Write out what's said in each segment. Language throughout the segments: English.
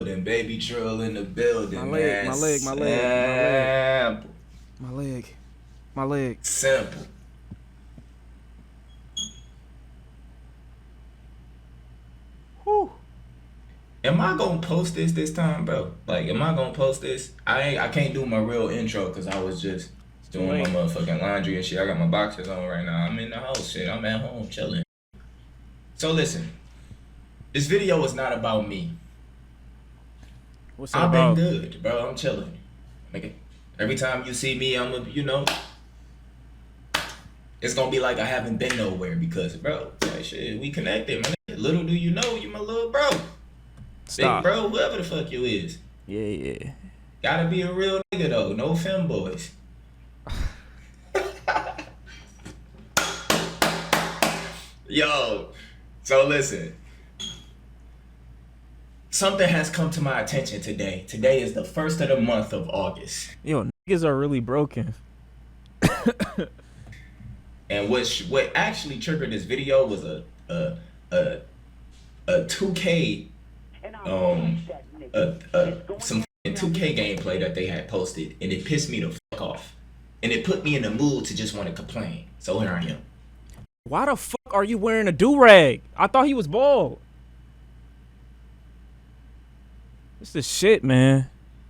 And baby Trill in the building, My leg, man. my leg, my leg, Simple. my leg, my leg. Simple. Whew. Am I gonna post this time, bro? Like, am I gonna post this? I can't do my real intro because I was just doing my motherfucking laundry and shit. I got my boxers on right now. I'm in the house, shit. I'm at home chilling. So listen, this video is not about me. What's it I've about? been good, bro. I'm chilling. Nigga, every time you see me, it's gonna be like I haven't been nowhere because, bro, like, shit, we connected, man. Little do you know, you my little bro. Stop. Big bro, whoever the fuck you is. Yeah. Gotta be a real nigga though, no femboys. Yo, so listen. Something has come to my attention today. Today is the 1st of the month of August. Yo, niggas are really broken. And what actually triggered this video was a 2K some 2K gameplay that they had posted, and it pissed me the fuck off. And it put me in the mood to just want to complain. So here I am. Why the fuck are you wearing a do-rag? I thought he was bald. It's the shit, man.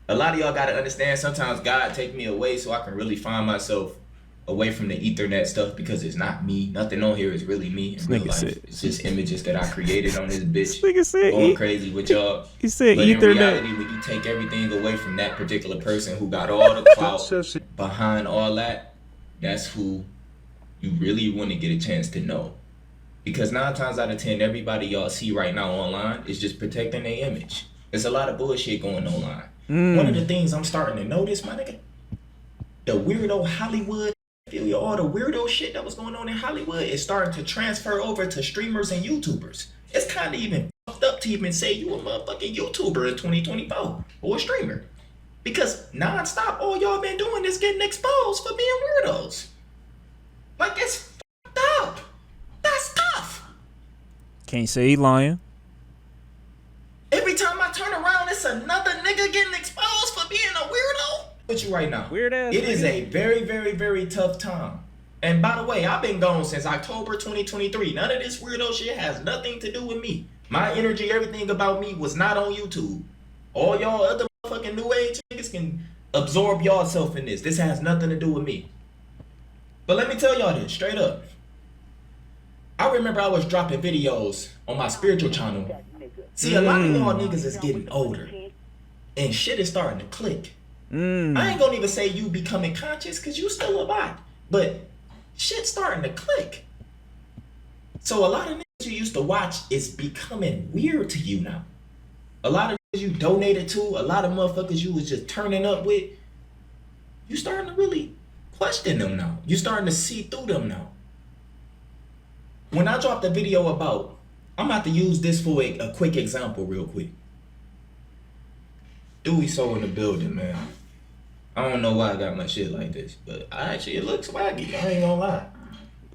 A lot of y'all gotta understand, sometimes God take me away so I can really find myself away from the ethernet stuff, because it's not me. Nothing on here is really me in real life. It's just images that I created on this bitch. Going crazy with y'all. He said but ethernet. In reality, when you take everything away from that particular person who got all the clout behind all that, that's who you really want to get a chance to know. Because 9 times out of 10, everybody y'all see right now online is just protecting their image. There's a lot of bullshit going online. One of the things I'm starting to notice, my nigga, the weirdo Hollywood, all the weirdo shit that was going on in Hollywood is starting to transfer over to streamers and YouTubers. It's kind of even fucked up to even say you a motherfucking YouTuber in 2024 or a streamer. Because nonstop, all y'all been doing is getting exposed for being weirdos. Like, it's fucked up. That's tough. Can't say he lying. Every time I turn around, it's another nigga getting exposed for being a weirdo. With you right now. Weird ass. It is a very, very, very tough time. And by the way, I've been gone since October 2023. None of this weirdo shit has nothing to do with me. My energy, everything about me was not on YouTube. All y'all other motherfucking new age niggas can absorb y'all self in this. This has nothing to do with me. But let me tell y'all this straight up. I remember I was dropping videos on my spiritual channel. See, a lot of y'all niggas is getting older. And shit is starting to click. I ain't gonna even say you becoming conscious, because you still a bot. But shit's starting to click. So a lot of niggas you used to watch is becoming weird to you now. A lot of niggas you donated to, a lot of motherfuckers you was just turning up with, you starting to really question them now. You starting to see through them now. When I dropped a video about, I'm about to use this for a quick example real quick. Dewey So in the building, man. I don't know why I got my shit like this, but it looks swaggy. I ain't gonna lie.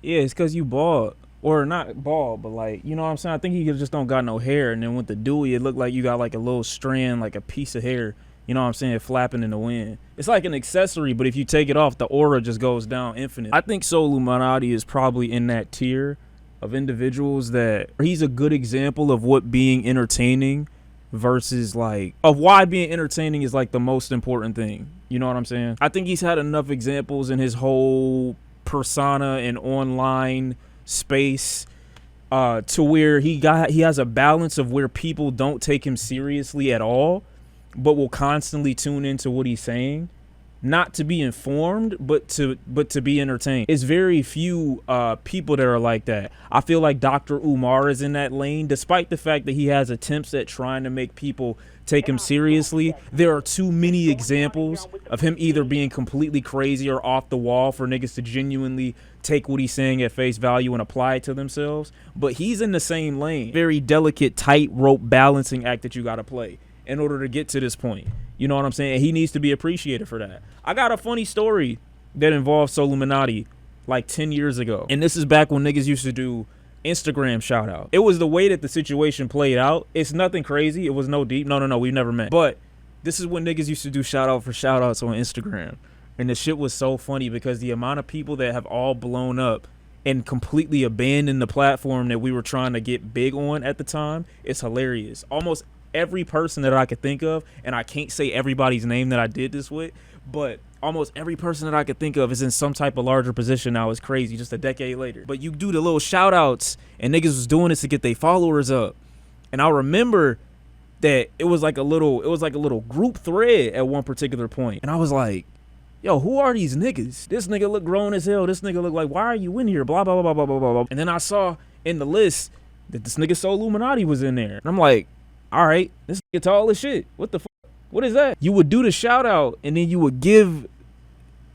Yeah, it's because you bald. Or not bald, but like, you know what I'm saying? I think you just don't got no hair. And then with the Dewey, it looked like you got like a little strand, like a piece of hair. You know what I'm saying? Flapping in the wind. It's like an accessory, but if you take it off, the aura just goes down infinite. I think SoLLUMINATl is probably in that tier of individuals that he's a good example of what being entertaining versus like of why being entertaining is like the most important thing. You know what I'm saying? I think he's had enough examples in his whole persona and online space to where he has a balance of where people don't take him seriously at all, but will constantly tune into what he's saying, not to be informed, but to be entertained. It's very few people that are like that. I feel like Dr. Umar is in that lane, despite the fact that he has attempts at trying to make people take him seriously. There are too many examples of him either being completely crazy or off the wall for niggas to genuinely take what he's saying at face value and apply it to themselves. But he's in the same lane. Very delicate tightrope balancing act that you got to play in order to get to this point. You know what I'm saying? He needs to be appreciated for that. I got a funny story that involves SoLLUMINATl like 10 years ago. And this is back when niggas used to do Instagram shout out. It was the way that the situation played out. It's nothing crazy. It was no deep. No, we've never met. But this is when niggas used to do shout out for shout outs on Instagram. And the shit was so funny because the amount of people that have all blown up and completely abandoned the platform that we were trying to get big on at the time is hilarious. Almost every person that I could think of, and I can't say everybody's name that I did this with, but almost every person that I could think of is in some type of larger position now. It's crazy, just a decade later. But you do the little shout outs, and niggas was doing this to get their followers up. And I remember that it was like a little group thread at one particular point. And I was like, yo, who are these niggas? This nigga look grown as hell. This nigga look like, why are you in here? Blah, blah, blah, blah, blah, blah, blah. And then I saw in the list that this nigga SoLLUMINATl was in there. And I'm like, all right, this nigga tall as shit. What the fuck? What is that? You would do the shout out and then you would give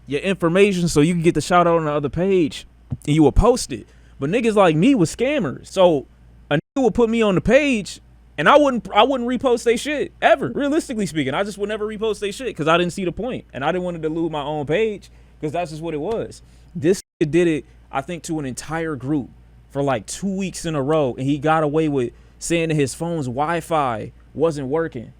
your information so you can get the shout out on the other page and you would post it. But niggas like me was scammers. So a nigga would put me on the page and I wouldn't repost they shit ever. Realistically speaking, I just would never repost they shit because I didn't see the point and I didn't want to dilute my own page because that's just what it was. This nigga did it, I think, to an entire group for like 2 weeks in a row, and he got away with saying that his phone's Wi-Fi wasn't working.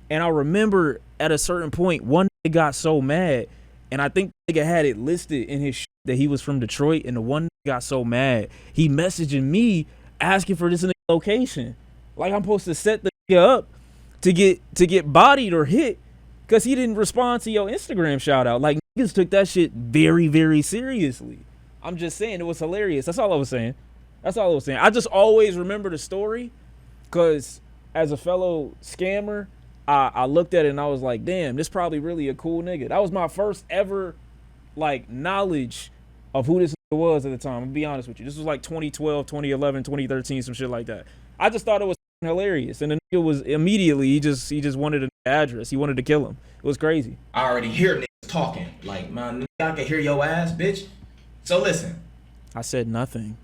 And I remember at a certain point, one nigga got so mad, and I think the nigga had it listed in his shit that he was from Detroit, and the one nigga got so mad, he messaging me asking for this nigga location. Like I'm supposed to set the nigga up to get bodied or hit because he didn't respond to your Instagram shout out. Like niggas took that shit very, very seriously. I'm just saying it was hilarious. That's all I was saying. I just always remember the story because as a fellow scammer, I looked at it and I was like, damn, this probably really a cool nigga. That was my first ever like knowledge of who this nigga was at the time. I'm gonna be honest with you. This was like 2012, 2011, 2013, some shit like that. I just thought it was hilarious. And the nigga was immediately, he just wanted an address. He wanted to kill him. It was crazy. I already hear niggas talking. Like, man, I can hear your ass, bitch. So listen. I said nothing.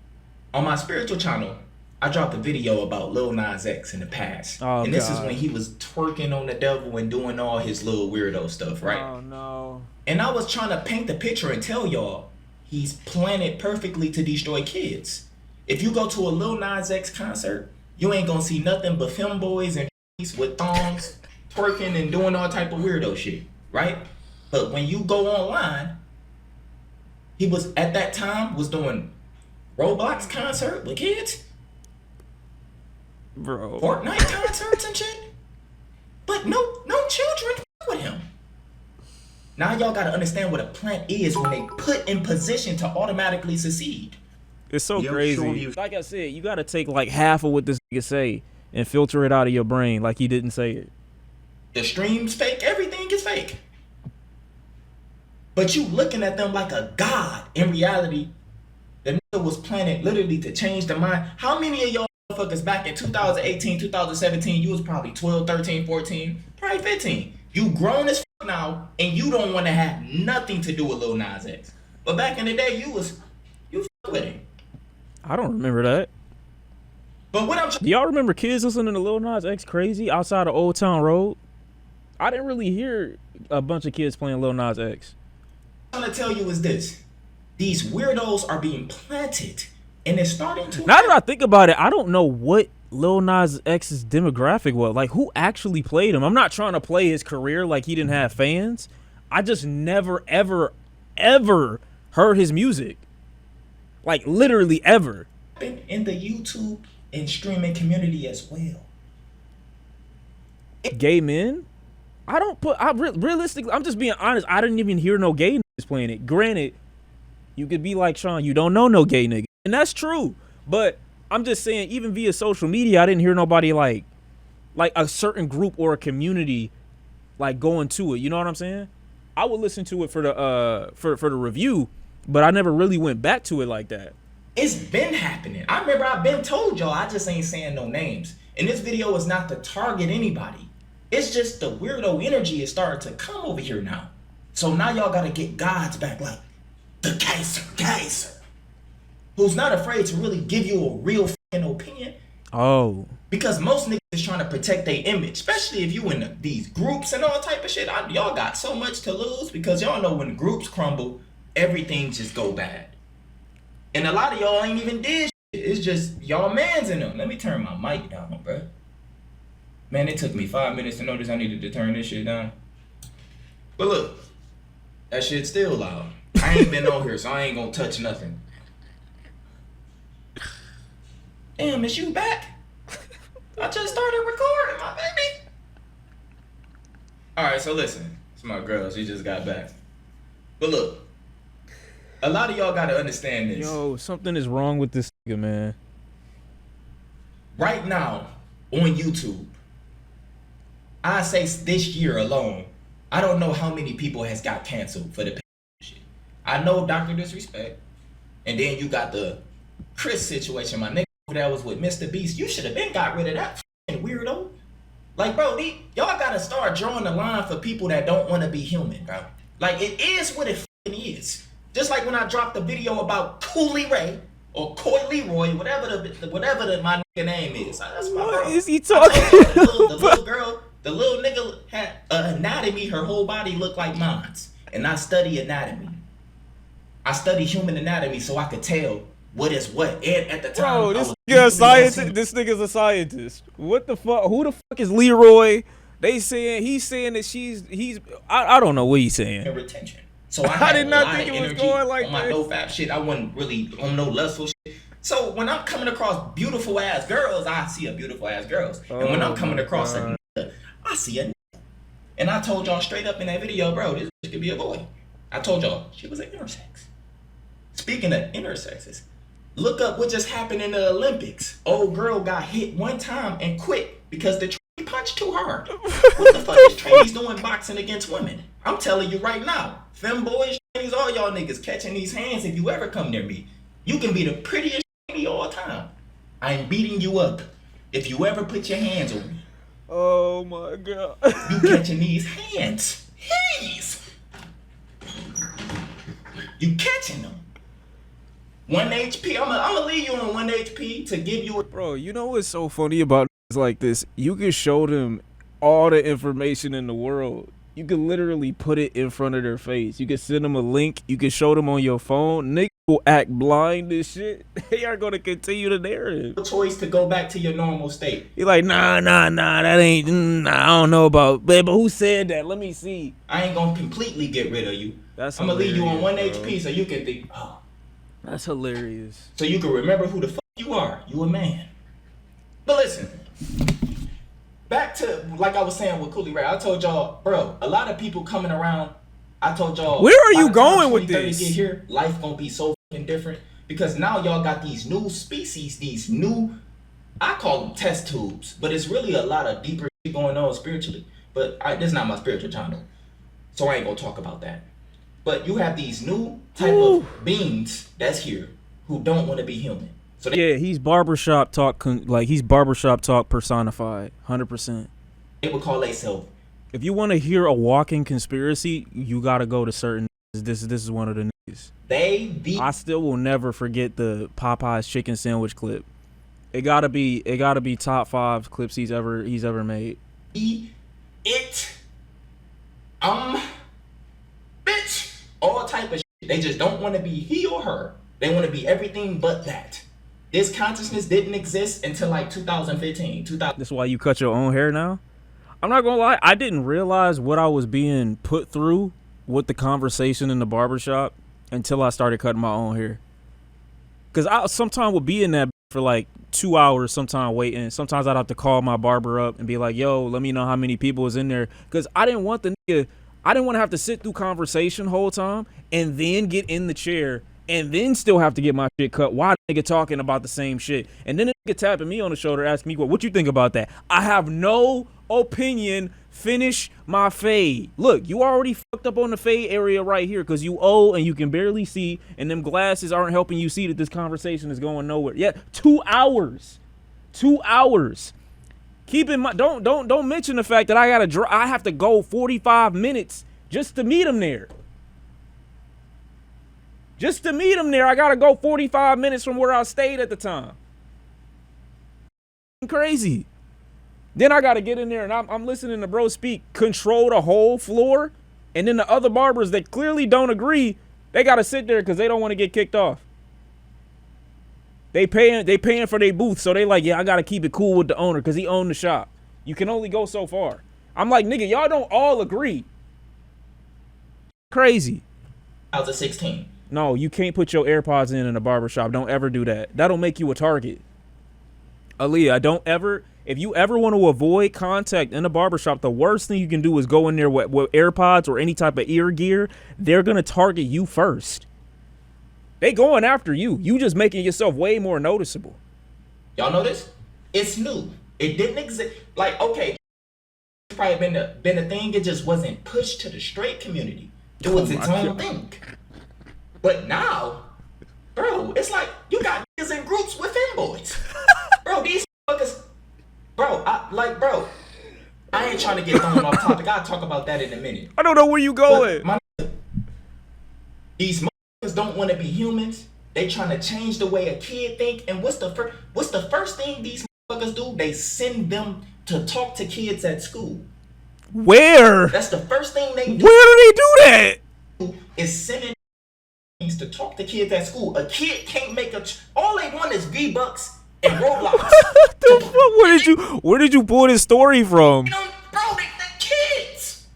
On my spiritual channel, I dropped a video about Lil Nas X in the past. Oh, and this is when he was twerking on the devil and doing all his little weirdo stuff, right? Oh, no. And I was trying to paint the picture and tell y'all he's planted perfectly to destroy kids. If you go to a Lil Nas X concert, you ain't gonna see nothing but femboys and with thongs twerking and doing all type of weirdo shit, right? But when you go online, he was at that time was doing Roblox concert with kids, bro, Fortnite concerts and shit. But no children with him. Now y'all gotta understand what a plant is when they put in position to automatically succeed. It's so crazy. Like I said, you gotta take like half of what this nigga say and filter it out of your brain like he didn't say it. The stream's fake, everything is fake. But you looking at them like a god. In reality, the nigga was planted literally to change the mind. How many of y'all motherfuckers back in 2018, 2017, you was probably 12, 13, 14, probably 15. You grown as fuck now, and you don't want to have nothing to do with Lil Nas X. But back in the day, you fuck with him. I don't remember that. But what I'm do y'all remember kids listening to Lil Nas X Crazy outside of Old Town Road? I didn't really hear a bunch of kids playing Lil Nas X. What I'm trying to tell you is this. These weirdos are being planted, and it's starting to... Now that I think about it, I don't know what Lil Nas X's demographic was. Like, who actually played him? I'm not trying to play his career like he didn't have fans. I just never, ever, ever heard his music. Like, literally ever. In the YouTube and streaming community as well. Gay men? Realistically, I'm just being honest. I didn't even hear no gay niggas playing it. Granted, you could be like Sean, you don't know no gay nigga. And that's true. But I'm just saying, even via social media, I didn't hear nobody like a certain group or a community like going to it. You know what I'm saying? I would listen to it for the review, but I never really went back to it like that. It's been happening. I remember I've been told y'all, I just ain't saying no names. And this video is not to target anybody. It's just the weirdo energy is starting to come over here now. So now y'all gotta get gods back, like the Kaiser, who's not afraid to really give you a real fucking opinion. Oh. Because most niggas is trying to protect their image, especially if you in these groups and all type of shit. Y'all got so much to lose because y'all know when the groups crumble, everything just go bad. And a lot of y'all ain't even did shit It's just y'all mans in them. Let me turn my mic down, bro. Man, it took me 5 minutes to notice I needed to turn this shit down. But look, that shit's still loud. I ain't been on here, so I ain't gonna touch nothing. Damn, is you back? I just started recording, my baby. Alright, so listen. It's my girl, she just got back. But look, a lot of y'all gotta understand this. Yo, something is wrong with this nigga, man. Right now, on YouTube, I say this year alone, I don't know how many people has got canceled for the shit. I know Dr. Disrespect, and then you got the Chris situation, my nigga that was with Mr. Beast. You should have been got rid of that weirdo. Like, bro, y'all gotta start drawing the line for people that don't want to be human, bro. Like, it is what it is. Just like when I dropped the video about Cooley Ray or Coy Leroy, whatever my nigga name is. That's my What bro. is he talking the little girl, the little nigga had anatomy. Her whole body looked like mine's, and I study anatomy. I study human anatomy so I could tell what is what. And at the time, Bro, this nigga's a scientist. What the fuck? Who the fuck is Leroy? He's saying that I don't know what he's saying. Retention. So I did not think it was going like on my this. no fap shit. I wasn't really on no lustful shit. So when I'm coming across beautiful ass girls, I see a beautiful ass girls. And when I'm coming across a nigga, I see a nigga. And I told y'all straight up in that video, bro, this could be a boy. I told y'all she was an intersex. Speaking of intersexes, look up what just happened in the Olympics. Old girl got hit one time and quit because the trainee punched too hard. What the fuck is trainees doing boxing against women? I'm telling you right now, femboys, trainees, all y'all niggas catching these hands if you ever come near me. You can be the prettiest trainee all time. I'm beating you up if you ever put your hands on me. Oh my god. You catching these hands. You catching them. 1 HP. I'm gonna leave you on 1 HP to give you a... Bro, you know what's so funny about niggas like this? You can show them all the information in the world. You can literally put it in front of their face. You can send them a link. You can show them on your phone. Niggas will act blind as shit. They are gonna continue the narrative. choice to go back to your normal state. You're like, nah, that ain't, I don't know about, but who said that? Let me see. I ain't gonna completely get rid of you. I'm gonna leave you on 1 HP so you can think, oh. That's hilarious. So you can remember who the fuck you are. You a man. But listen, back to, like I was saying with Cooley Ray, I told y'all, bro, a lot of people coming around, I told y'all. Where are you going with this? Get here, life gonna be so fucking different. Because now y'all got these new species, these new, I call them test tubes, but it's really a lot of deeper shit going on spiritually. But this is not my spiritual channel, so I ain't gonna talk about that. But you have these new type of beings that's here who don't want to be human. So yeah, he's barbershop talk, he's barbershop talk personified, 100%. They would call themselves. If you want to hear a walking conspiracy, you gotta go to certain. This is one of the niggas. I still will never forget the Popeye's chicken sandwich clip. It gotta be top 5 clips he's ever made. Bitch, all type of shit. They just don't want to be he or her. They want to be everything but that. This consciousness didn't exist until like 2015. That's why you cut your own hair now? I'm not gonna lie, I didn't realize what I was being put through with the conversation in the barbershop until I started cutting my own hair. Cause I sometimes would be in that for like 2 hours, sometime waiting. Sometimes I'd have to call my barber up and be like, yo, let me know how many people was in there. Cause I didn't want the nigga, I didn't want to have to sit through conversation whole time and then get in the chair and then still have to get my shit cut while the nigga talking about the same shit. And then the nigga tapping me on the shoulder asking me, what you think about that? I have no opinion. Finish my fade. Look, you already fucked up on the fade area right here because you old and you can barely see, and them glasses aren't helping you see that this conversation is going nowhere. Yeah, 2 hours. 2 hours. Keep in mind, don't mention the fact that I have to go 45 minutes just to meet him there. Just to meet him there, I gotta go 45 minutes from where I stayed at the time. Crazy. Then I gotta get in there and I'm listening to bro speak, control the whole floor, and then the other barbers that clearly don't agree, they gotta sit there because they don't want to get kicked off. They paying for their booth, so they like, yeah, I gotta keep it cool with the owner because he owned the shop. You can only go so far. I'm like, nigga, y'all don't all agree. Crazy. 2016. No, you can't put your AirPods in a barbershop. Don't ever do that. That'll make you a target. Aaliyah, don't ever. If you ever want to avoid contact in a barbershop, the worst thing you can do is go in there with AirPods or any type of ear gear. They're gonna target you first. They going after you. You just making yourself way more noticeable. Y'all know this? It's new. It didn't exist. Like, okay, it's probably been a thing. It just wasn't pushed to the straight community. It was its own thing. But now, bro, it's like you got niggas in groups with femboys. Bro, these motherfuckers, bro, I ain't trying to get thrown off topic. I'll talk about that in a minute. I don't know where you going. These motherfuckers don't want to be humans. They trying to change the way a kid think. And what's the first thing these motherfuckers do? They send them to talk to kids at school. Where? That's the first thing they do. Where do they do that? Is sending to talk to kids at school. A kid can't make all they want is V-Bucks and Roblox. What the fuck? Where did you pull this story from? You know, bro, they're kids.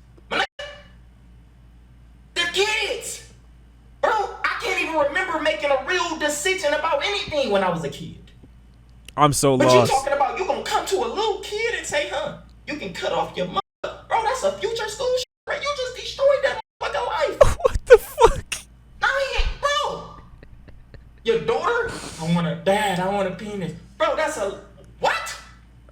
They're kids. Bro, I can't even remember making a real decision about anything when I was a kid. I'm so but lost. But you talking about you gonna come to a little kid and say, you can cut off your mother. Bro, that's a future school shit, bro. You just destroyed that motherfucking life. What the fuck? Bro. Your daughter? I want a penis. Bro, that's a what?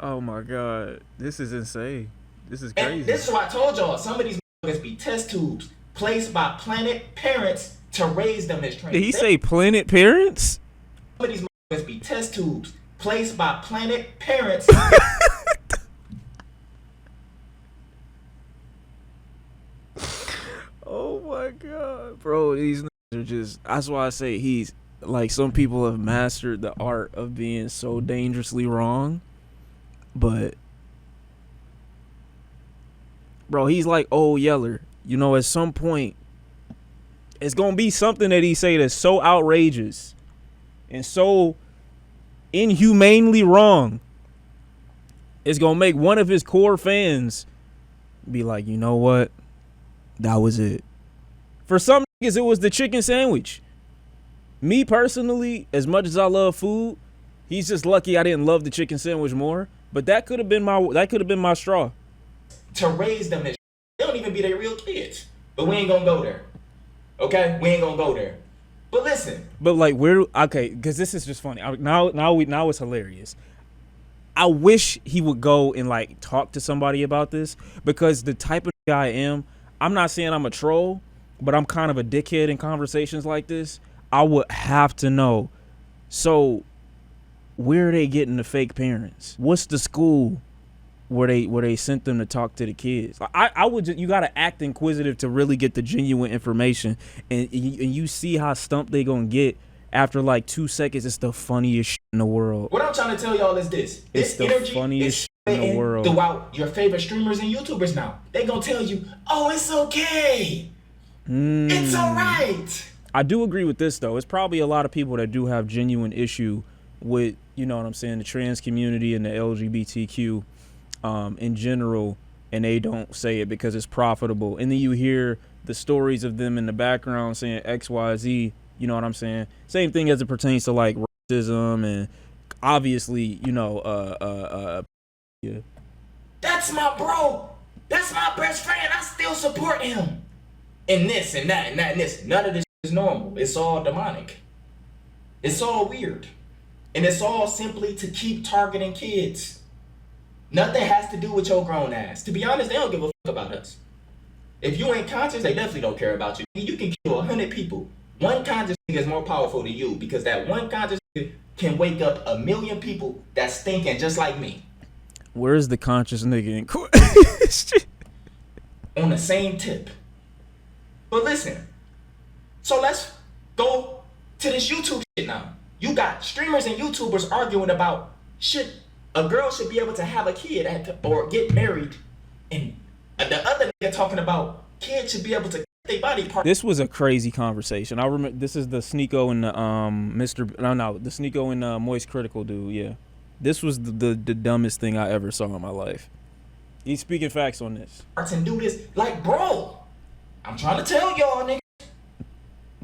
Oh my god. This is insane. This is crazy. And this is why I told y'all, some of these motherfuckers be test tubes placed by planet parents to raise them as trans. Did he say planet parents? Some of these motherfuckers be test tubes placed by planet parents. Oh my god. Bro, these niggas are just, that's why I say he's like, some people have mastered the art of being so dangerously wrong. But bro, he's like old Yeller. You know, at some point it's gonna be something that he say that's so outrageous and so inhumanely wrong. It's gonna make one of his core fans be like, you know what? That was it. For some niggas, it was the chicken sandwich. Me personally, as much as I love food, he's just lucky I didn't love the chicken sandwich more. But that could have been my straw. To raise them, they don't even be their real kids. But we ain't gonna go there. Okay, we ain't gonna go there. But listen. But like, okay, because this is just funny. Now it's hilarious. I wish he would go and like talk to somebody about this, because the type of guy I am, I'm not saying I'm a troll, but I'm kind of a dickhead in conversations like this. I would have to know. So where are they getting the fake parents? What's the school where they sent them to talk to the kids? I would you gotta act inquisitive to really get the genuine information, and you see how stumped they gonna get after like 2 seconds. It's the funniest shit in the world. What I'm trying to tell y'all is this. It's the funniest shit in the world. Throughout your favorite streamers and YouTubers now, they gonna tell you, oh, it's okay. It's all right. I do agree with this though. It's probably a lot of people that do have genuine issue with, you know what I'm saying, the trans community and the LGBTQ in general, and they don't say it because it's profitable. And then you hear the stories of them in the background saying XYZ, you know what I'm saying? Same thing as it pertains to like racism and obviously, you know, yeah. That's my bro. That's my best friend. I still support him. And this and that and that and this. None of this is normal. It's all demonic. It's all weird. And it's all simply to keep targeting kids. Nothing has to do with your grown ass. To be honest, they don't give a fuck about us. If you ain't conscious, they definitely don't care about you. You can kill 100 people. One conscious nigga is more powerful than you, because that one conscious nigga can wake up 1 million people that's thinking just like me. Where's the conscious nigga in question? On the same tip. But listen, so let's go to this YouTube shit now. You got streamers and YouTubers arguing about a girl should be able to have a kid or get married, and the other nigga talking about kids should be able to they body part. This was a crazy conversation. I remember this is the Sneeko and the the Sneeko and Moist Critical dude. Yeah, this was the dumbest thing I ever saw in my life. He's speaking facts on this. And do this like, bro. I'm trying to tell y'all, nigga.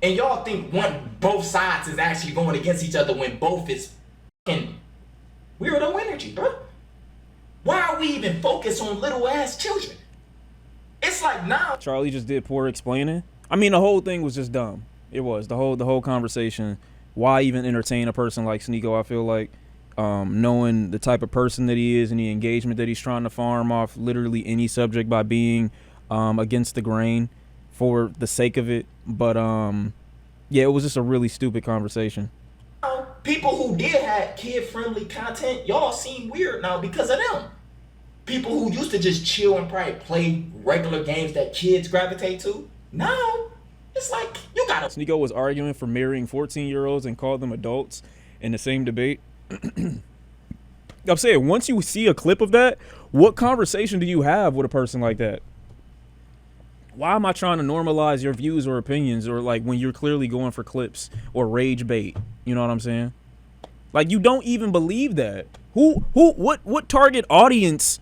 And y'all think both sides is actually going against each other when both is fucking weirdo energy, bro. Why are we even focused on little ass children? It's like now. Charlie just did poor explaining. I mean, the whole thing was just dumb. It was the whole conversation. Why even entertain a person like Sneeko? I feel like knowing the type of person that he is and the engagement that he's trying to farm off literally any subject by being against the grain for the sake of it. But yeah, it was just a really stupid conversation. People who did have kid-friendly content, y'all seem weird now because of them. People who used to just chill and probably play regular games that kids gravitate to, now it's like you gotta. Sneeko was arguing for marrying 14-year-olds and called them adults in the same debate. I'm saying, once you see a clip of that, what conversation do you have with a person like that? Why am I trying to normalize your views or opinions, or like when you're clearly going for clips or rage bait? You know what I'm saying? Like, you don't even believe that. What target audience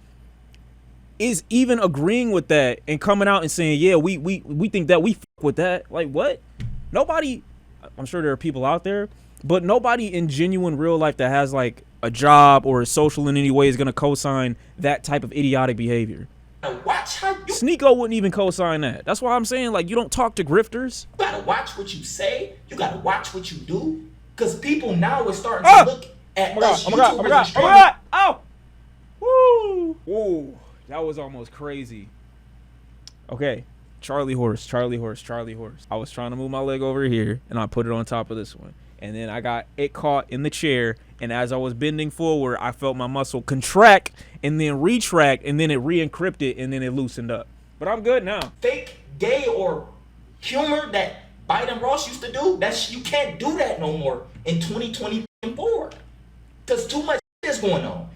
is even agreeing with that and coming out and saying, yeah, we think that we fuck with that? Like, what? Nobody. I'm sure there are people out there, but nobody in genuine real life that has like a job or is social in any way is gonna co-sign that type of idiotic behavior. Watch how you. Sneeko wouldn't even co-sign that. That's why I'm saying, like, you don't talk to grifters. You gotta watch what you say. You gotta watch what you do. Because people now are starting to look at us YouTubers. Oh my God. Oh! Woo! Whoa. That was almost crazy. Okay. Charlie horse. I was trying to move my leg over here, and I put it on top of this one. And then I got it caught in the chair, and as I was bending forward, I felt my muscle contract and then retract, and then it re-encrypted, and then it loosened up. But I'm good now. Fake gay or humor that Biden Ross used to do, you can't do that no more in 2024. Because too much is going on.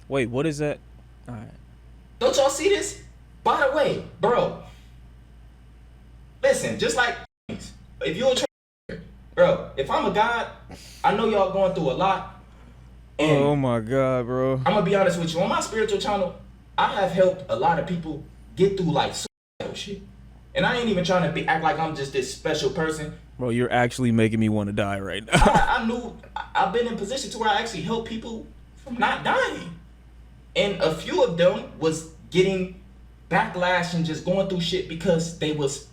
Wait, what is that? All right. Don't y'all see this? By the way, bro, listen, just like if you're a bro, if I'm a god, I know y'all going through a lot. And oh my God, bro. I'm gonna be honest with you. On my spiritual channel, I have helped a lot of people get through like suicidal shit. And I ain't even trying to act like I'm just this special person. Bro, you're actually making me want to die right now. I knew I've been in position to where I actually help people from not dying. And a few of them was getting backlash and just going through shit because they was.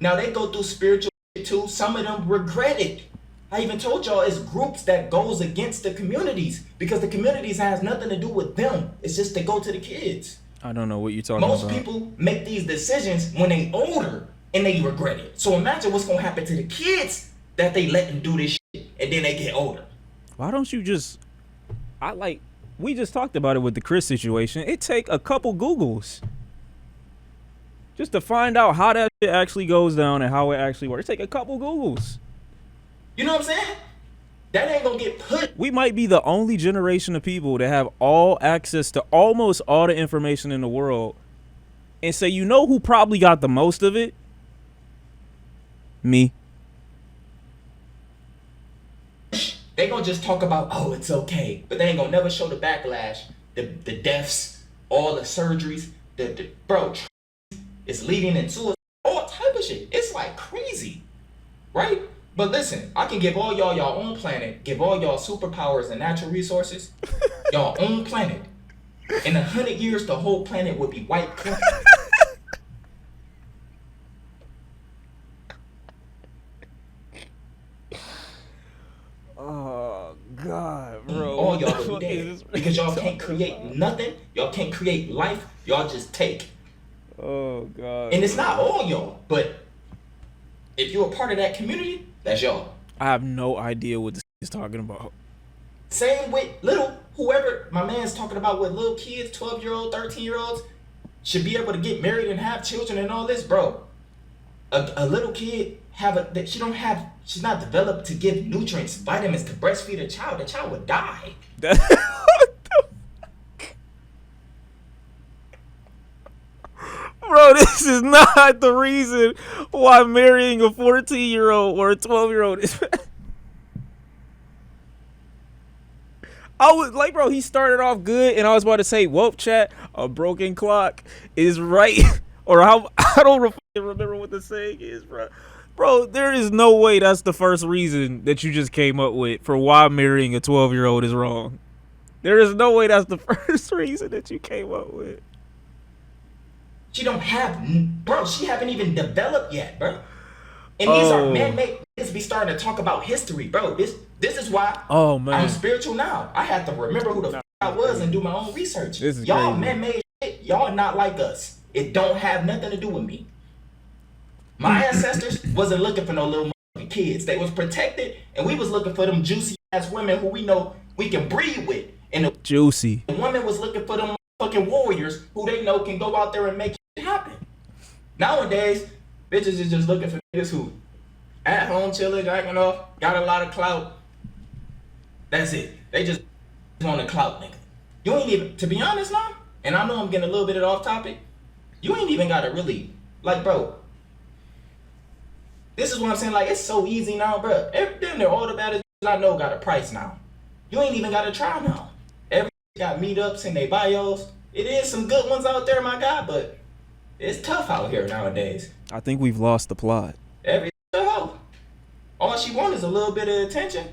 Now they go through spiritual shit too. Some of them regret it. I even told y'all it's groups that goes against the communities because the communities has nothing to do with them. It's just to go to the kids. I don't know what you're talking about. Most people make these decisions when they older and they regret it. So imagine what's gonna happen to the kids that they let them do this shit and then they get older. Why don't you just? We just talked about it with the Chris situation. It take a couple Googles just to find out how that shit actually goes down and how it actually works. It take a couple Googles. You know what I'm saying? That ain't gonna get put. We might be the only generation of people that have all access to almost all the information in the world and say, you know who probably got the most of it? Me. They gonna just talk about, oh, it's okay, but they ain't gonna never show the backlash, the deaths, all the surgeries, bro, it's leading into all type of shit. It's like crazy, right? But listen, I can give all y'all your own planet, give all y'all superpowers and natural resources, y'all own planet. In 100 years, the whole planet would be white. Oh God, bro! All y'all would be dead because y'all can't create nothing. Y'all can't create life. Y'all just take. Oh God! And it's not all y'all, but if you're a part of that community, that's y'all. I have no idea what this is talking about. Same with whoever my man's talking about with little kids, 12-year-old, 13-year-olds should be able to get married and have children and all this, bro. A little kid she's not developed to give nutrients, vitamins to breastfeed a child. The child would die. What the fuck? Bro, this is not the reason why marrying a 14-year-old or a 12-year-old is. I was like, bro, he started off good, and I was about to say, whoop, chat, a broken clock is right. Or how, I don't remember what the saying is, bro. Bro, there is no way that's the first reason that you just came up with for why marrying a 12-year-old is wrong. There is no way that's the first reason that you came up with. She don't have, bro, she haven't even developed yet, bro. And these are man-made niggas be starting to talk about history, bro. This is why I'm spiritual now. I had to remember who the f I was and do my own research. Y'all man-made shit. Y'all not like us. It don't have nothing to do with me. My ancestors wasn't looking for no little kids. They was protected, and we was looking for them juicy ass women who we know we can breed with. And the juicy women was looking for them fucking warriors who they know can go out there and make it happen. Nowadays, bitches is just looking for niggas who at home chilling, jacking off, got a lot of clout. That's it. They just want a clout, nigga. You ain't even, to be honest now, and I know I'm getting a little bit off topic, you ain't even gotta really, like, bro, this is what I'm saying, like, it's so easy now, bro. Damn near all the baddest I know got a price now. You ain't even gotta try now. Every got meetups in their bios. It is some good ones out there, my guy, but it's tough out here nowadays. I think we've lost the plot. Every hoe. All she wants is a little bit of attention.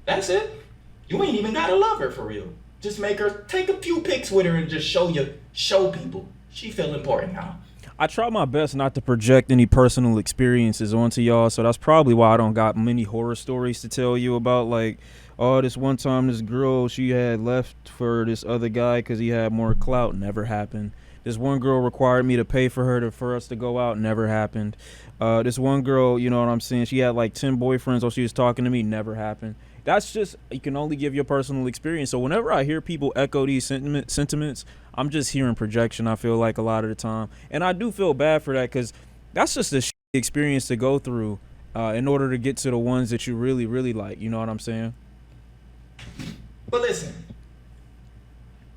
That's it. You ain't even gotta love her for real. Just make her take a few pics with her and just show people. She feel important now. I try my best not to project any personal experiences onto y'all, so that's probably why I don't got many horror stories to tell you about, like, oh, this one time this girl, she had left for this other guy because he had more clout. Never happened. This one girl required me to pay for her for us to go out. Never happened. This one girl, you know what I'm saying, she had like 10 boyfriends while she was talking to me. Never happened. That's just, you can only give your personal experience. So whenever I hear people echo these sentiments, I'm just hearing projection, I feel like, a lot of the time. And I do feel bad for that, because that's just a experience to go through in order to get to the ones that you really, really like. You know what I'm saying? But listen,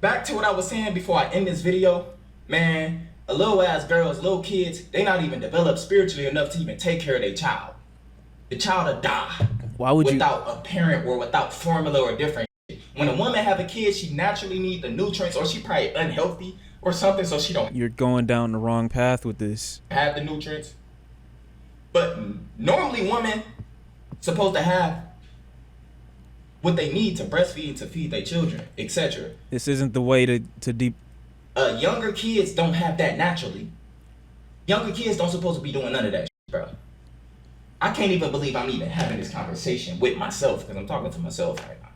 back to what I was saying before I end this video. Man, a little ass girls, little kids, they not even developed spiritually enough to even take care of their child. The child will die. Why would without a parent or without formula or different shit. When a woman have a kid, she naturally need the nutrients, or she probably unhealthy or something, so she don't. You're going down the wrong path with this. Have the nutrients. But normally women supposed to have what they need to breastfeed, to feed their children, etc. This isn't the way to deep. Younger kids don't have that naturally. Younger kids don't supposed to be doing none of that shit, bro. I can't even believe I'm even having this conversation with myself, because I'm talking to myself right now.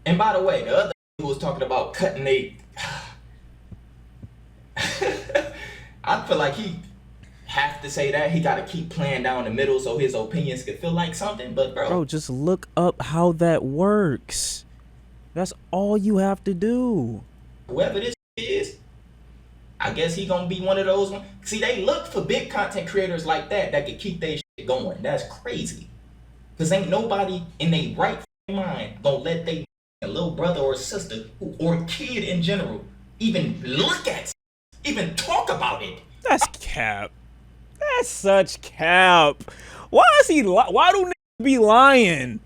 And by the way, the other who was talking about cutting I feel like he have to say that. He got to keep playing down the middle so his opinions could feel like something. But bro, just look up how that works. That's all you have to do. Whoever this is, I guess he gonna be one of those ones. See, they look for big content creators like that can keep their shit going. That's crazy. Cause ain't nobody in their right mind gonna let they little brother or sister or kid in general even look at, even talk about it. That's cap. That's such cap. Why is he? Why do niggas be lying?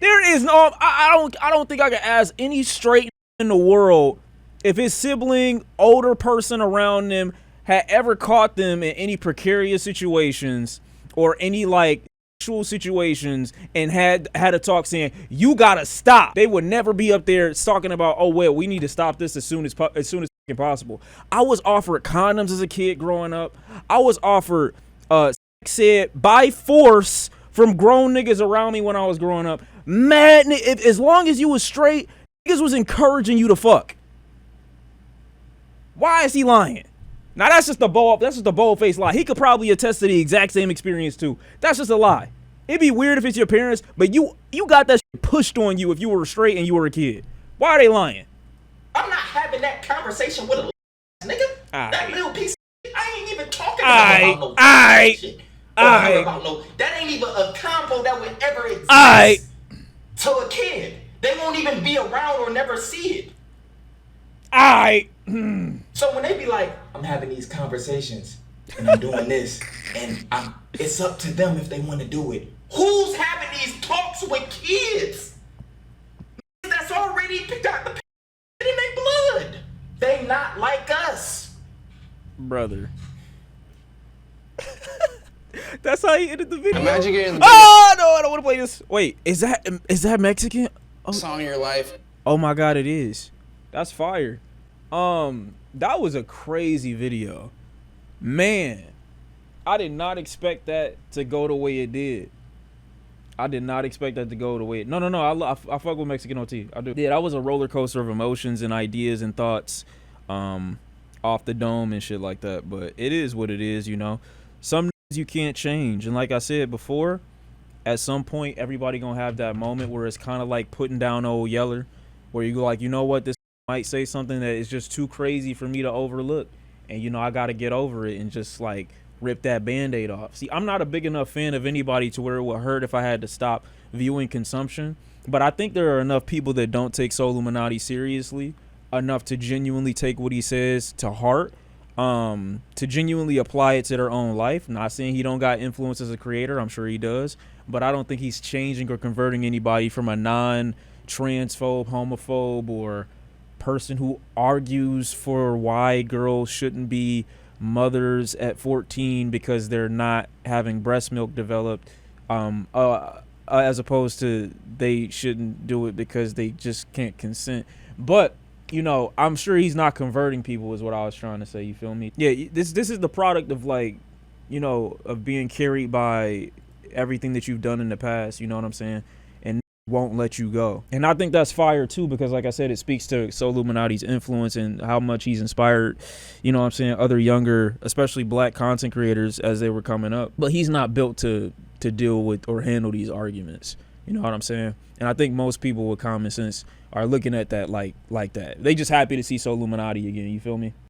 There is no. I don't think I can ask any straight in the world if his sibling, older person around them had ever caught them in any precarious situations or any like sexual situations and had a talk saying, you gotta stop. They would never be up there talking about, oh well, we need to stop this as soon as possible. I was offered condoms as a kid growing up. I was offered sex ed by force from grown niggas around me when I was growing up. Man, as long as you was straight, niggas was encouraging you to fuck. Why is he lying? Now that's just a bold-faced lie. He could probably attest to the exact same experience too. That's just a lie. It'd be weird if it's your parents, but you got that shit pushed on you if you were straight and you were a kid. Why are they lying? I'm not having that conversation with a nigga. That little piece of shit, I ain't even talking about no shit. That ain't even a combo that would ever exist to a kid. They won't even be around or never see it. Alright. So when they be like, I'm having these conversations and I'm doing this, and it's up to them if they want to do it. Who's having these talks with kids? That's already got the in their blood. They not like us. Brother. That's how he ended the video. Imagine getting the oh no, I don't want to play this. Wait, is that Mexican? Oh. song of your life. Oh my god, it is. That's fire. That was a crazy video. Man, I did not expect that to go the way it did. I did not expect that to go the way it. No. I fuck with Mexican OT. I do. Yeah, that was a roller coaster of emotions and ideas and thoughts, off the dome and shit like that. But it is what it is, you know. Some you can't change, and like I said before, at some point everybody gonna have that moment where it's kind of like putting down old Yeller, where you go like, you know what, this might say something that is just too crazy for me to overlook, and you know I gotta get over it and just like rip that band-aid off. See, I'm not a big enough fan of anybody to where it would hurt if I had to stop viewing consumption, but I think there are enough people that don't take SoLLUMINATl seriously enough to genuinely take what he says to heart, to genuinely apply it to their own life. Not saying he don't got influence as a creator, I'm sure he does, but I don't think he's changing or converting anybody from a non-transphobe, homophobe, or person who argues for why girls shouldn't be mothers at 14 because they're not having breast milk developed, as opposed to they shouldn't do it because they just can't consent. But you know, I'm sure he's not converting people is what I was trying to say, you feel me? Yeah, this is the product of, like, you know, of being carried by everything that you've done in the past, you know what I'm saying? And won't let you go. And I think that's fire too, because like I said, it speaks to SoLLUMINATl's influence and how much he's inspired, you know what I'm saying, other younger, especially black content creators as they were coming up. But he's not built to deal with or handle these arguments, you know what I'm saying? And I think most people with common sense are looking at that like that. They just happy to see SoLLUMINATl again, you feel me?